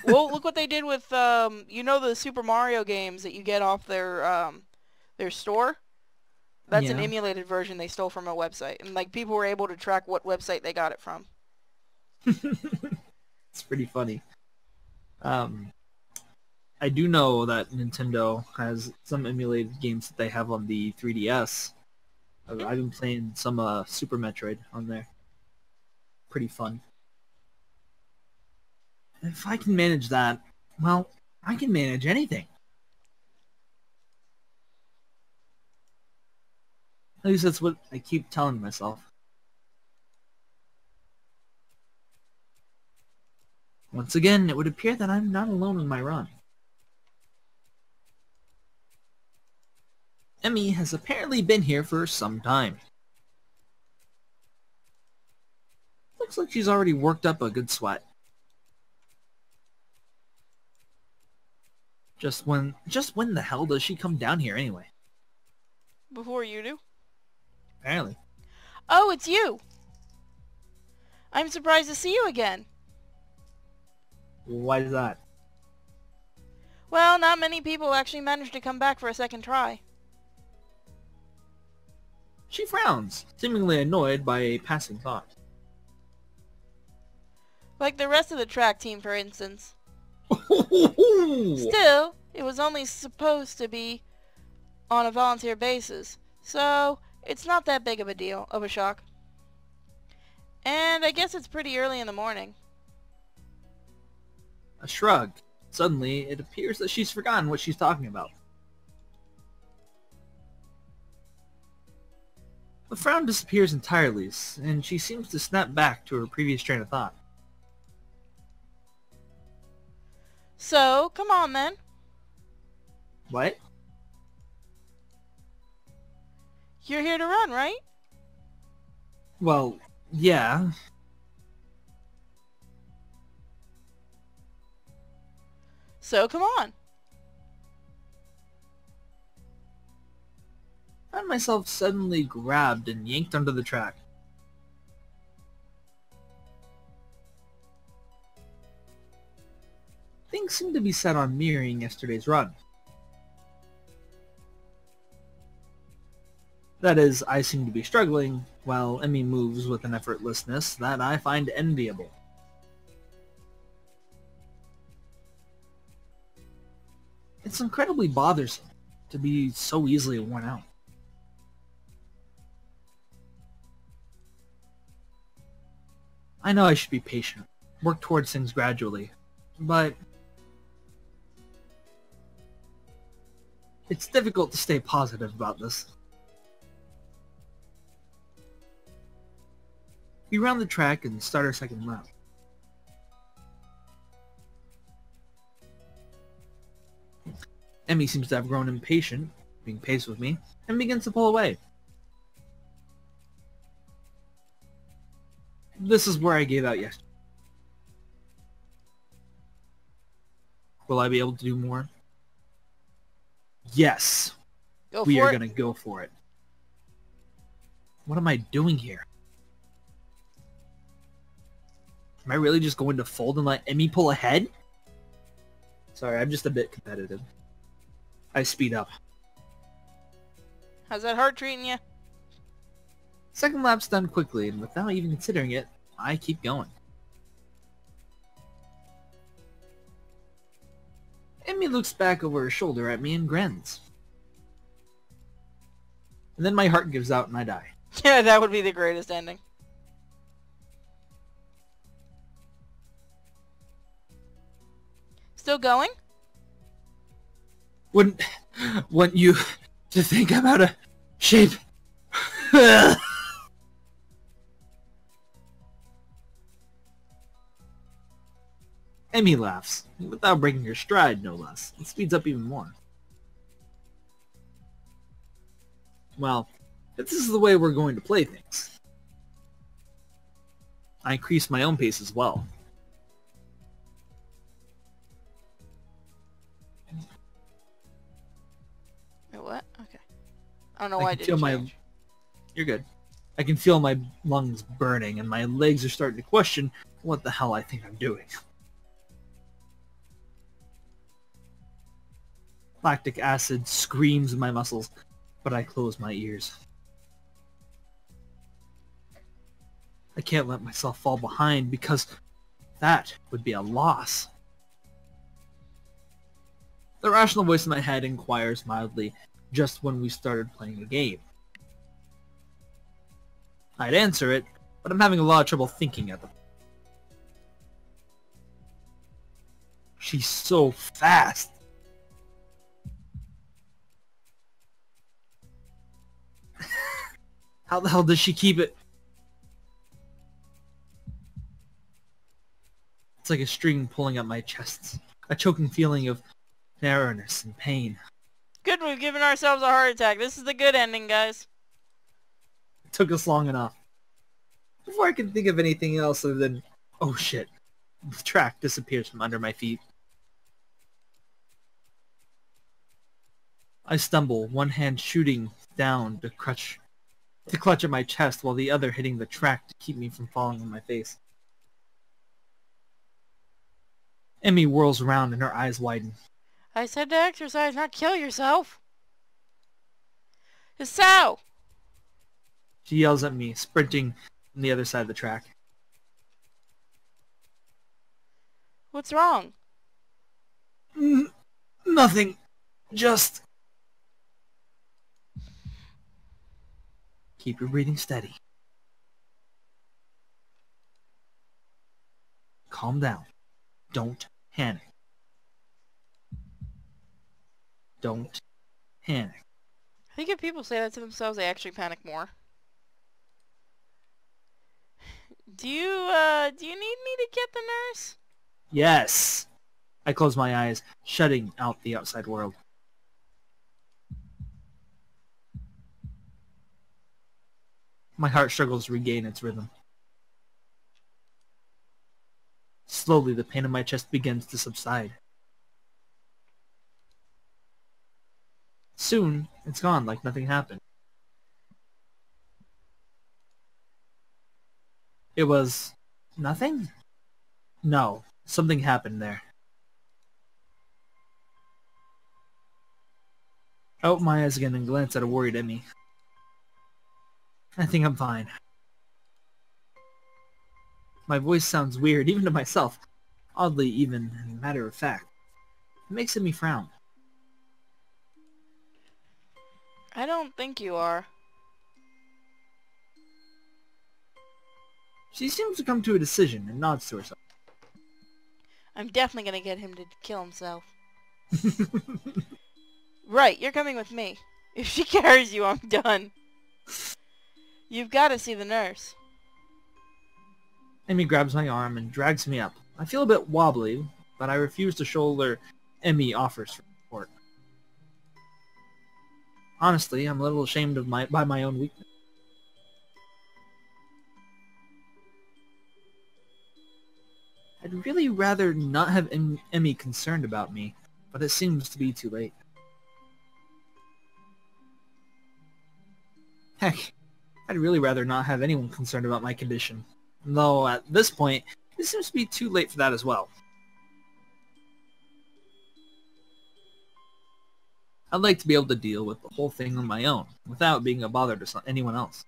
Well, look what they did with, you know the Super Mario games that you get off their store? That's an Yeah. emulated version they stole from a website. And, like, people were able to track what website they got it from. It's pretty funny. I do know that Nintendo has some emulated games that they have on the 3DS. I've been playing some Super Metroid on there. Pretty fun. If I can manage that, well, I can manage anything. At least that's what I keep telling myself. Once again, it would appear that I'm not alone in my run. Emmy has apparently been here for some time. Looks like she's already worked up a good sweat. Just when the hell does she come down here anyway? Before you do. Apparently. Oh, it's you! I'm surprised to see you again. Why is that? Well, not many people actually manage to come back for a second try. She frowns, seemingly annoyed by a passing thought. Like the rest of the track team, for instance. Still, it was only supposed to be on a volunteer basis, so it's not that big of a deal, of a shock. And I guess it's pretty early in the morning. A shrug. Suddenly, it appears that she's forgotten what she's talking about. The frown disappears entirely, and she seems to snap back to her previous train of thought. So, come on then. What? You're here to run, right? Well, yeah. So, come on. I found myself suddenly grabbed and yanked onto the track. Things seem to be set on mirroring yesterday's run. That is, I seem to be struggling, while Emmy moves with an effortlessness that I find enviable. It's incredibly bothersome to be so easily worn out. I know I should be patient, work towards things gradually, but it's difficult to stay positive about this. We round the track and start our second lap. Emmy seems to have grown impatient, being paced with me, and begins to pull away. This is where I gave out yesterday. Will I be able to do more? Yes. We are going to go for it. What am I doing here? Am I really just going to fold and let Emmy pull ahead? Sorry, I'm just a bit competitive. I speed up. How's that heart treating you? Second lap's done quickly, and without even considering it, I keep going. Emmy looks back over her shoulder at me and grins. And then my heart gives out and I die. Yeah, that would be the greatest ending. Still going? When want you to think I'm out of shape. Emmy laughs, without breaking her stride, no less. It speeds up even more. Well, if this is the way we're going to play things, I increase my own pace as well. Wait, what? Okay. I don't know why I didn't change. You're good. I can feel my lungs burning, and my legs are starting to question what the hell I think I'm doing. Lactic acid screams in my muscles, but I close my ears. I can't let myself fall behind because that would be a loss. The rational voice in my head inquires mildly just when we started playing a game. I'd answer it, but I'm having a lot of trouble thinking at them. She's so fast. How the hell does she keep it? It's like a string pulling at my chest. A choking feeling of narrowness and pain. Good, we've given ourselves a heart attack. This is the good ending, guys. It took us long enough. Before I could think of anything else other than, oh shit, the track disappears from under my feet. I stumble, one hand shooting down to clutch at my chest while the other hitting the track to keep me from falling on my face. Emmy whirls around and her eyes widen. I said to exercise, not kill yourself. Hisao! She yells at me, sprinting on the other side of the track. What's wrong? Nothing. Just... keep your breathing steady. Calm down. Don't panic. Don't panic. I think if people say that to themselves, they actually panic more. Do you need me to get the nurse? Yes. I close my eyes, shutting out the outside world. My heart struggles to regain its rhythm. Slowly, the pain in my chest begins to subside. Soon, it's gone like nothing happened. It was... nothing? No, something happened there. I open my eyes again and glance at a worried Emmy. I think I'm fine. My voice sounds weird, even to myself. Oddly even, and matter of fact. It makes me frown. I don't think you are. She seems to come to a decision and nods to herself. I'm definitely gonna get him to kill himself. Right, you're coming with me. If she carries you, I'm done. You've got to see the nurse. Emmy grabs my arm and drags me up. I feel a bit wobbly, but I refuse to shoulder Emmy offers for support. Honestly, I'm a little ashamed of my own weakness. I'd really rather not have Emmy concerned about me, but it seems to be too late. Heck, I'd really rather not have anyone concerned about my condition. Though at this point, it seems to be too late for that as well. I'd like to be able to deal with the whole thing on my own, without being a bother to anyone else.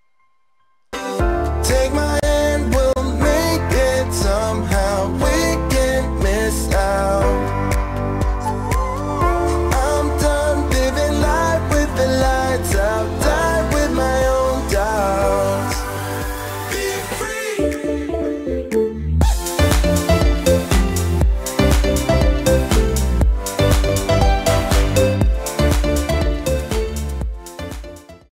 Take my